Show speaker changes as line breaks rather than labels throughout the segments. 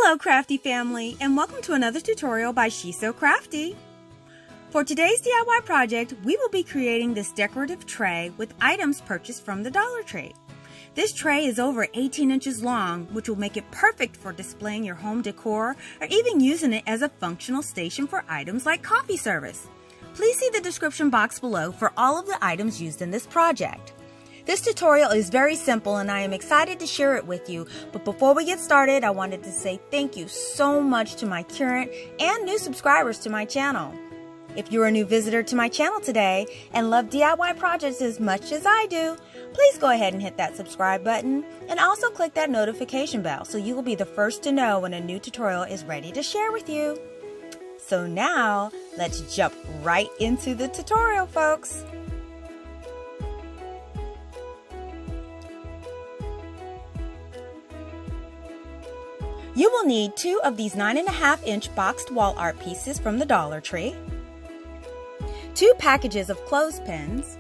Hello CraftDee Family, and welcome to another tutorial by She's So Crafty. For today's DIY project, we will be creating this decorative tray with items purchased from the Dollar Tree. This tray is over 18 inches long, which will make it perfect for displaying your home decor or even using it as a functional station for items like coffee service. Please see the description box below for all of the items used in this project. This tutorial is very simple and I am excited to share it with you, but before we get started, I wanted to say thank you so much to my current and new subscribers to my channel. If you're a new visitor to my channel today and love DIY projects as much as I do, please go ahead and hit that subscribe button and also click that notification bell so you will be the first to know when a new tutorial is ready to share with you. So now, let's jump right into the tutorial, folks. You will need 2 of these 9.5-inch boxed wall art pieces from the Dollar Tree, 2 packages of clothespins,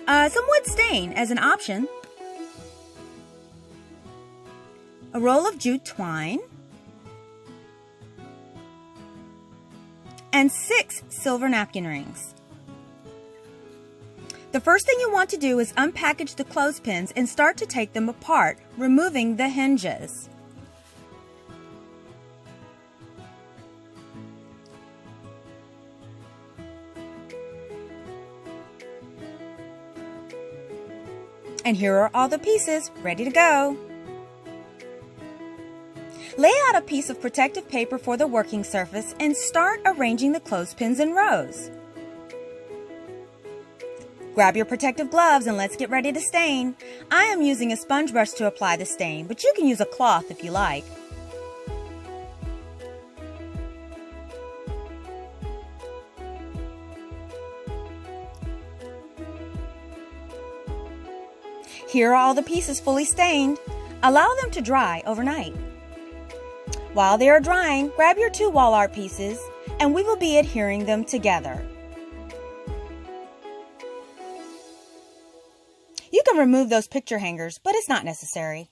some wood stain as an option, a roll of jute twine, and 6 silver napkin rings. The first thing you want to do is unpackage the clothespins and start to take them apart, removing the hinges. And here are all the pieces ready to go. Lay out a piece of protective paper for the working surface and start arranging the clothespins in rows. Grab your protective gloves and let's get ready to stain. I am using a sponge brush to apply the stain, but you can use a cloth if you like. Here are all the pieces fully stained. Allow them to dry overnight. While they are drying, grab your 2 wall art pieces and we will be adhering them together. You can remove those picture hangers, but it's not necessary.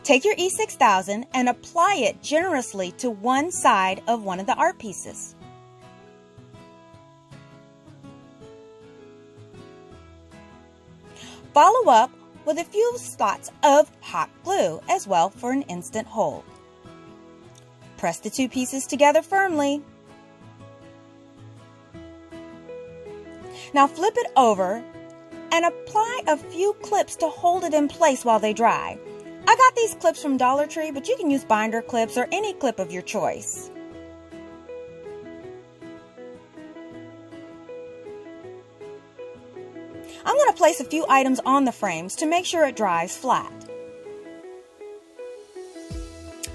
Take your E6000 and apply it generously to one side of one of the art pieces. Follow up with a few spots of hot glue as well for an instant hold. Press the 2 pieces together firmly. Now flip it over and apply a few clips to hold it in place while they dry. I got these clips from Dollar Tree, but you can use binder clips or any clip of your choice. I'm going to place a few items on the frames to make sure it dries flat.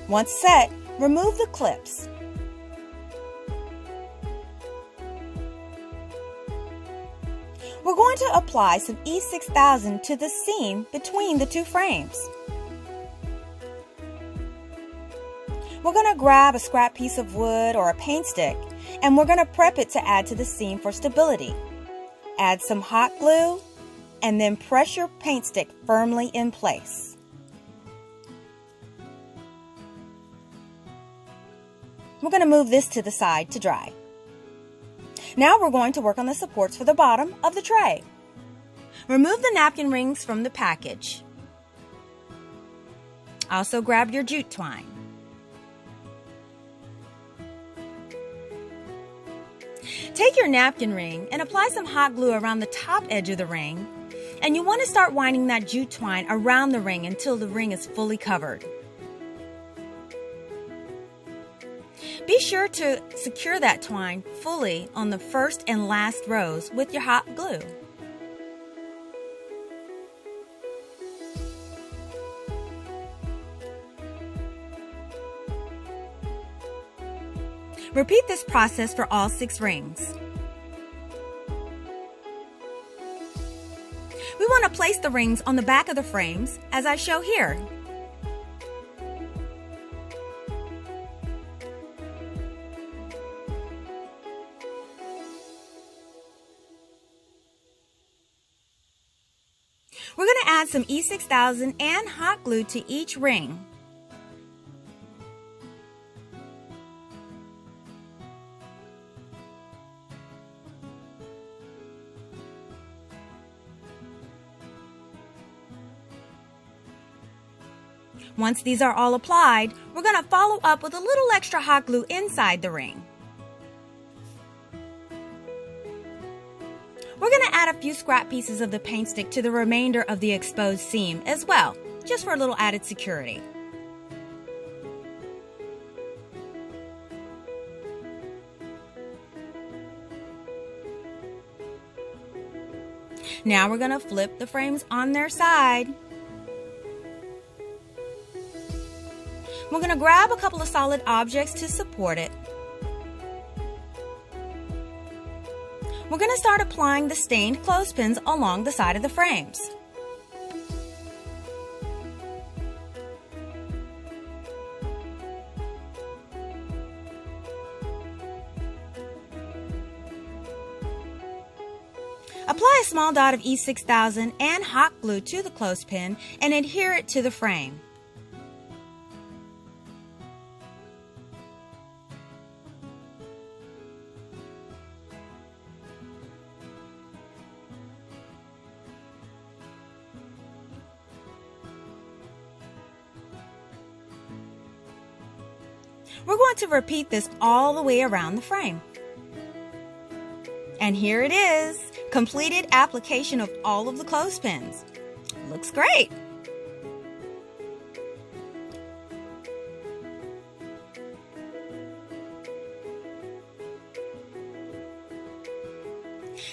Once set, remove the clips. We're going to apply some E6000 to the seam between the 2 frames. We're going to grab a scrap piece of wood or a paint stick and we're going to prep it to add to the seam for stability. Add some hot glue and then press your paint stick firmly in place. We're going to move this to the side to dry. Now we're going to work on the supports for the bottom of the tray. Remove the napkin rings from the package. Also grab your jute twine. Take your napkin ring and apply some hot glue around the top edge of the ring. And you want to start winding that jute twine around the ring until the ring is fully covered. Be sure to secure that twine fully on the first and last rows with your hot glue. Repeat this process for all 6 rings. We want to place the rings on the back of the frames as I show here. We're going going to add some E6000 and hot glue to each ring. Once these are all applied, we're going to follow up with a little extra hot glue inside the ring. We're going to add a few scrap pieces of the paint stick to the remainder of the exposed seam as well, just for a little added security. Now we're going to flip the frames on their side. We're going to grab a couple of solid objects to support it. We're going to start applying the stained clothespins along the side of the frames. Apply a small dot of E6000 and hot glue to the clothespin and adhere it to the frame. We're going to repeat this all the way around the frame. And here it is, completed application of all of the clothespins. Looks great.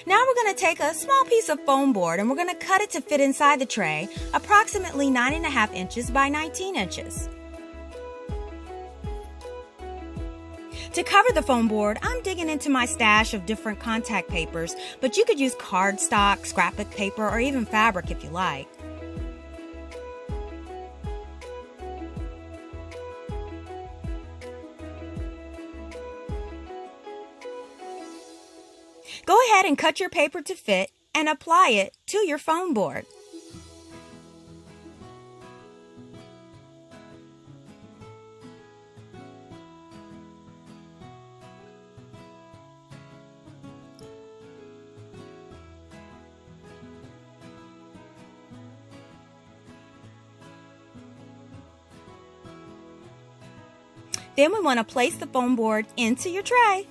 Now we're going to take a small piece of foam board and we're going to cut it to fit inside the tray, approximately 9.5 inches by 19 inches. To cover the foam board, I'm digging into my stash of different contact papers, but you could use cardstock, scrapbook paper, or even fabric if you like. Go ahead and cut your paper to fit and apply it to your foam board. Then we want to place the foam board into your tray.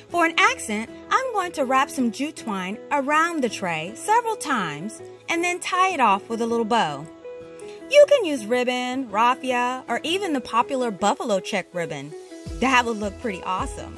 For an accent, I'm going to wrap some jute twine around the tray several times and then tie it off with a little bow. You can use ribbon, raffia, or even the popular buffalo check ribbon. That would look pretty awesome.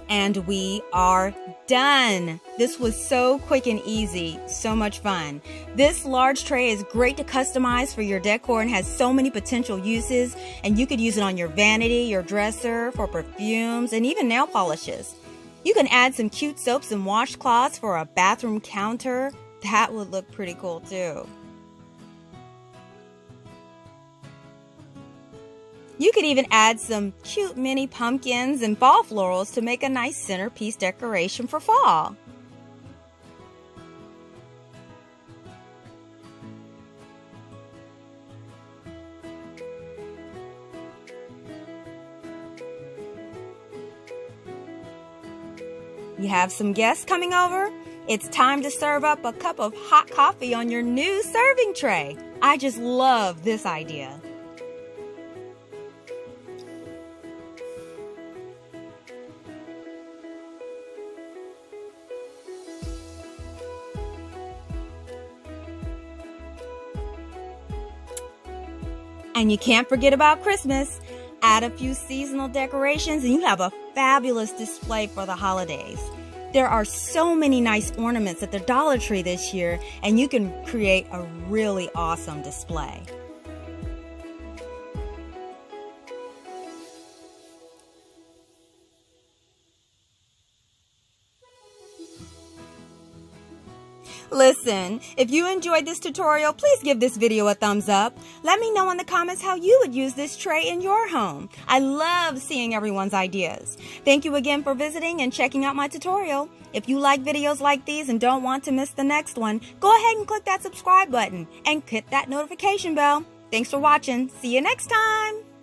And we are done. This was so quick and easy, so much fun. This large tray is great to customize for your decor and has so many potential uses, and you could use it on your vanity, your dresser, for perfumes, and even nail polishes. You can add some cute soaps and washcloths for a bathroom counter. That would look pretty cool too. You could even add some cute mini pumpkins and fall florals to make a nice centerpiece decoration for fall. You have some guests coming over? It's time to serve up a cup of hot coffee on your new serving tray. I just love this idea. And you can't forget about Christmas. Add a few seasonal decorations and you have a fabulous display for the holidays. There are so many nice ornaments at the Dollar Tree this year, and you can create a really awesome display. Listen, if you enjoyed this tutorial, please give this video a thumbs up. Let me know in the comments how you would use this tray in your home. I love seeing everyone's ideas. Thank you again for visiting and checking out my tutorial. If you like videos like these and don't want to miss the next one, go ahead and click that subscribe button and hit that notification bell. Thanks for watching. See you next time.